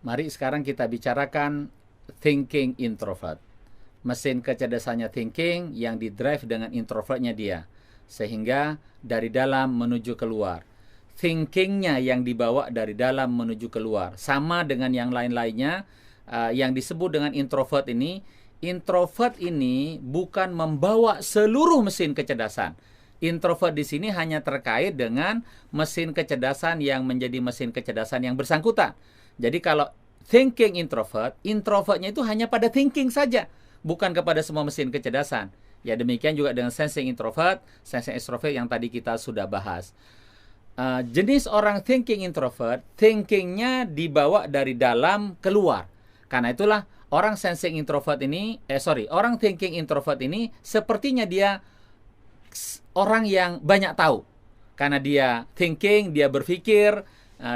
Mari sekarang kita bicarakan thinking introvert. Mesin kecerdasannya thinking yang didrive dengan introvertnya dia. Sehingga dari dalam menuju keluar. Thinkingnya yang dibawa dari dalam menuju keluar. Sama dengan yang lain-lainnya yang disebut dengan introvert ini. Introvert ini bukan membawa seluruh mesin kecerdasan. Introvert di sini hanya terkait dengan mesin kecerdasan yang menjadi mesin kecerdasan yang bersangkutan. Jadi kalau thinking introvert, introvertnya itu hanya pada thinking saja, bukan kepada semua mesin kecerdasan. Ya demikian juga dengan sensing introvert, sensing extrovert yang tadi kita sudah bahas. Jenis orang thinking introvert, thinkingnya dibawa dari dalam keluar. Karena itulah orang sensing introvert ini, orang thinking introvert ini sepertinya dia orang yang banyak tahu. Karena dia thinking, dia berpikir,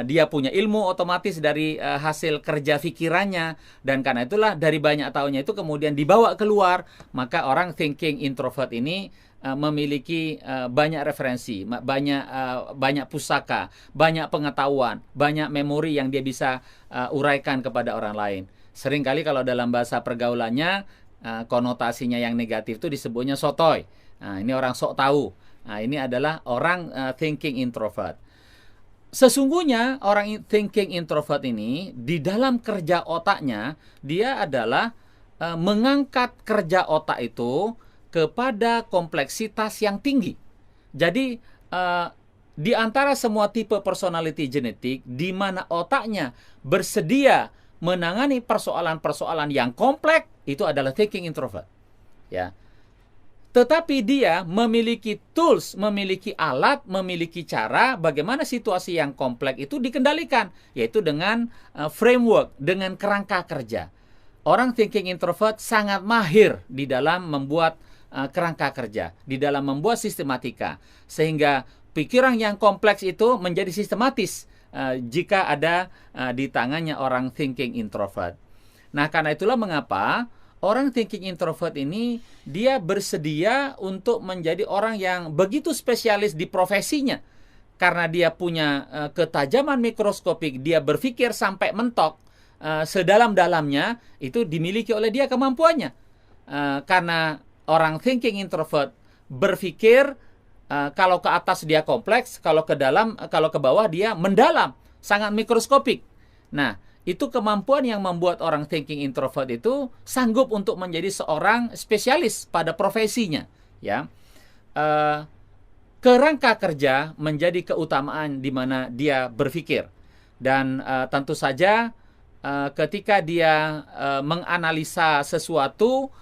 dia punya ilmu otomatis dari hasil kerja pikirannya, dan karena itulah dari banyak tahunya itu kemudian dibawa keluar. Maka orang thinking introvert ini memiliki banyak referensi, banyak pusaka, banyak pengetahuan, banyak memori yang dia bisa uraikan kepada orang lain. Seringkali kalau dalam bahasa pergaulannya konotasinya yang negatif itu disebutnya sotoy. Nah, ini orang sok tahu. Nah, ini adalah orang thinking introvert. Sesungguhnya orang thinking introvert ini di dalam kerja otaknya dia adalah mengangkat kerja otak itu kepada kompleksitas yang tinggi. Jadi di antara semua tipe personality genetik di mana otaknya bersedia menangani persoalan-persoalan yang kompleks itu adalah thinking introvert. Ya. Tetapi dia memiliki tools, memiliki alat, memiliki cara bagaimana situasi yang kompleks itu dikendalikan, yaitu dengan framework, dengan kerangka kerja. Orang thinking introvert sangat mahir di dalam membuat kerangka kerja, di dalam membuat sistematika, sehingga pikiran yang kompleks itu menjadi sistematis jika ada di tangannya orang thinking introvert. Nah, karena itulah mengapa orang thinking introvert ini dia bersedia untuk menjadi orang yang begitu spesialis di profesinya. Karena dia punya ketajaman mikroskopik, dia berpikir sampai mentok sedalam-dalamnya, itu dimiliki oleh dia kemampuannya. Karena orang thinking introvert berpikir kalau ke atas dia kompleks, kalau ke dalam, kalau ke bawah dia mendalam, sangat mikroskopik. Nah, itu kemampuan yang membuat orang thinking introvert itu sanggup untuk menjadi seorang spesialis pada profesinya. Ya, kerangka kerja menjadi keutamaan di mana dia berpikir, dan tentu saja ketika dia menganalisa sesuatu,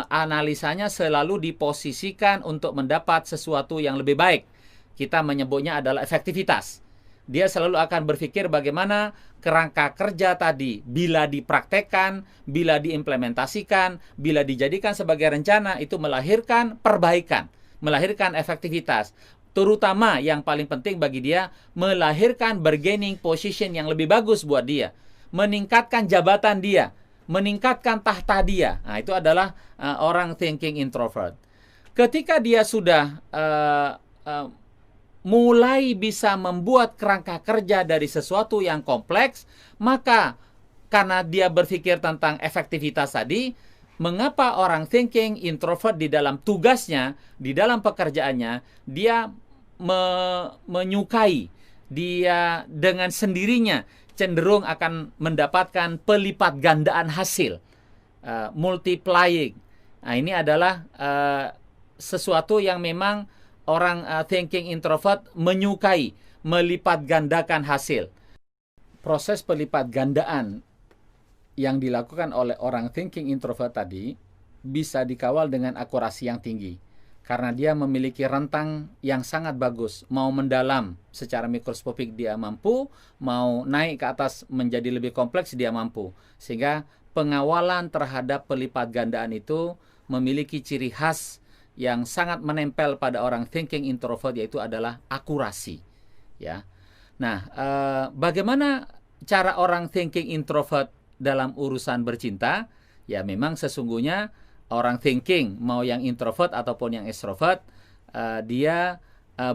analisanya selalu diposisikan untuk mendapat sesuatu yang lebih baik. Kita menyebutnya adalah efektivitas. Dia selalu akan berpikir bagaimana kerangka kerja tadi bila dipraktekkan, bila diimplementasikan, bila dijadikan sebagai rencana itu melahirkan perbaikan, melahirkan efektivitas. Terutama yang paling penting bagi dia melahirkan bargaining position yang lebih bagus buat dia, meningkatkan jabatan dia, meningkatkan tahta dia. Nah, itu adalah orang thinking introvert. Ketika dia sudah mulai bisa membuat kerangka kerja dari sesuatu yang kompleks, maka karena dia berpikir tentang efektivitas tadi, mengapa orang thinking introvert di dalam tugasnya, di dalam pekerjaannya, dia menyukai, dia dengan sendirinya cenderung akan mendapatkan pelipat gandaan hasil, multiplying. Nah, ini adalah sesuatu yang memang orang thinking introvert menyukai, melipat gandakan hasil. Proses pelipat gandaan yang dilakukan oleh orang thinking introvert tadi bisa dikawal dengan akurasi yang tinggi. Karena dia memiliki rentang yang sangat bagus. Mau mendalam secara mikroskopik dia mampu, mau naik ke atas menjadi lebih kompleks dia mampu. Sehingga pengawalan terhadap pelipat gandaan itu memiliki ciri khas yang sangat menempel pada orang thinking introvert, yaitu adalah akurasi. Ya. Nah, bagaimana cara orang thinking introvert dalam urusan bercinta? Ya, memang sesungguhnya orang thinking, mau yang introvert ataupun yang extrovert, dia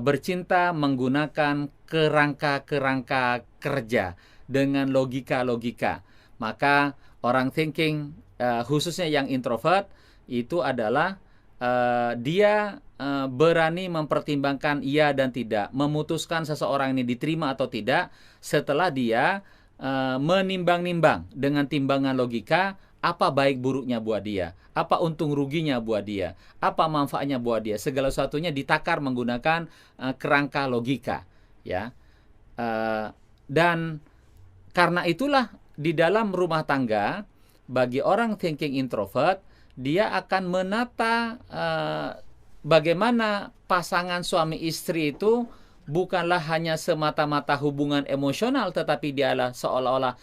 bercinta menggunakan kerangka-kerangka kerja dengan logika-logika. Maka orang thinking, khususnya yang introvert, itu adalah dia berani mempertimbangkan iya dan tidak, memutuskan seseorang ini diterima atau tidak setelah dia menimbang-nimbang dengan timbangan logika apa baik buruknya buat dia, apa untung ruginya buat dia, apa manfaatnya buat dia. Segala sesuatunya ditakar menggunakan kerangka logika, ya. Dan karena itulah di dalam rumah tangga bagi orang thinking introvert, dia akan menata bagaimana pasangan suami istri itu bukanlah hanya semata-mata hubungan emosional, tetapi dialah seolah-olah,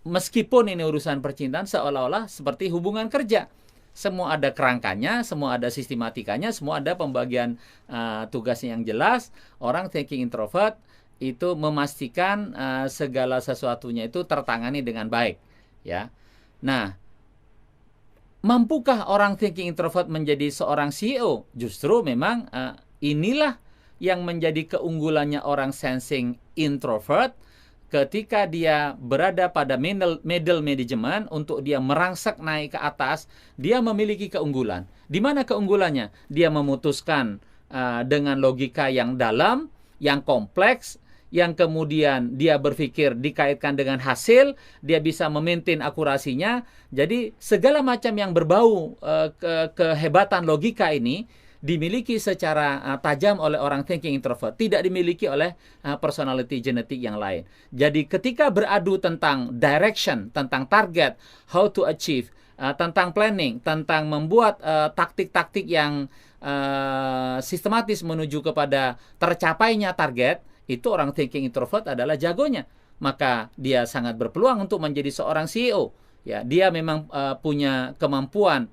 meskipun ini urusan percintaan, seolah-olah seperti hubungan kerja. Semua ada kerangkanya, semua ada sistematikanya, semua ada pembagian tugasnya yang jelas. Orang thinking introvert itu memastikan segala sesuatunya itu tertangani dengan baik, ya. Nah, mampukah orang thinking introvert menjadi seorang CEO? Justru memang inilah yang menjadi keunggulannya orang sensing introvert. Ketika dia berada pada middle management untuk dia merangsek naik ke atas, dia memiliki keunggulan. Di mana keunggulannya? Dia memutuskan dengan logika yang dalam, yang kompleks, yang kemudian dia berpikir dikaitkan dengan hasil, dia bisa memaintain akurasinya. Jadi segala macam yang berbau kehebatan logika ini dimiliki secara tajam oleh orang thinking introvert, tidak dimiliki oleh personality genetik yang lain. Jadi ketika beradu tentang direction, tentang target, how to achieve, tentang planning, tentang membuat taktik-taktik yang sistematis menuju kepada tercapainya target, itu orang thinking introvert adalah jagonya. Maka dia sangat berpeluang untuk menjadi seorang CEO. Ya, dia memang punya kemampuan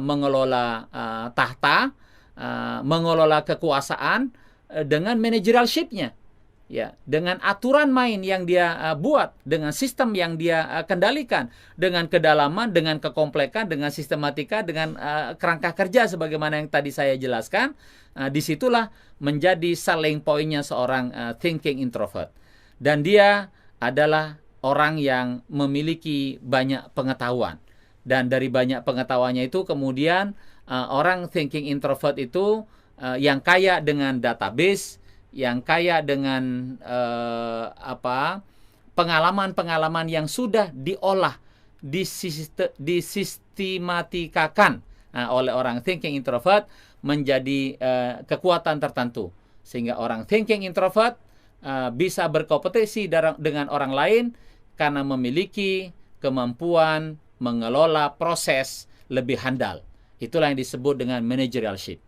mengelola tahta, mengelola kekuasaan dengan managerialship-nya, ya, dengan aturan main yang dia buat, dengan sistem yang dia kendalikan, dengan kedalaman, dengan kekomplekan, dengan sistematika, dengan kerangka kerja sebagaimana yang tadi saya jelaskan. Disitulah menjadi selling point-nya seorang thinking introvert. Dan dia adalah orang yang memiliki banyak pengetahuan. Dan dari banyak pengetahuannya itu kemudian orang thinking introvert itu yang kaya dengan database, yang kaya dengan pengalaman-pengalaman yang sudah diolah, disistematikan oleh orang thinking introvert menjadi kekuatan tertentu. Sehingga orang thinking introvert bisa berkompetisi dengan orang lain karena memiliki kemampuan mengelola proses lebih handal. Itulah yang disebut dengan managerialship.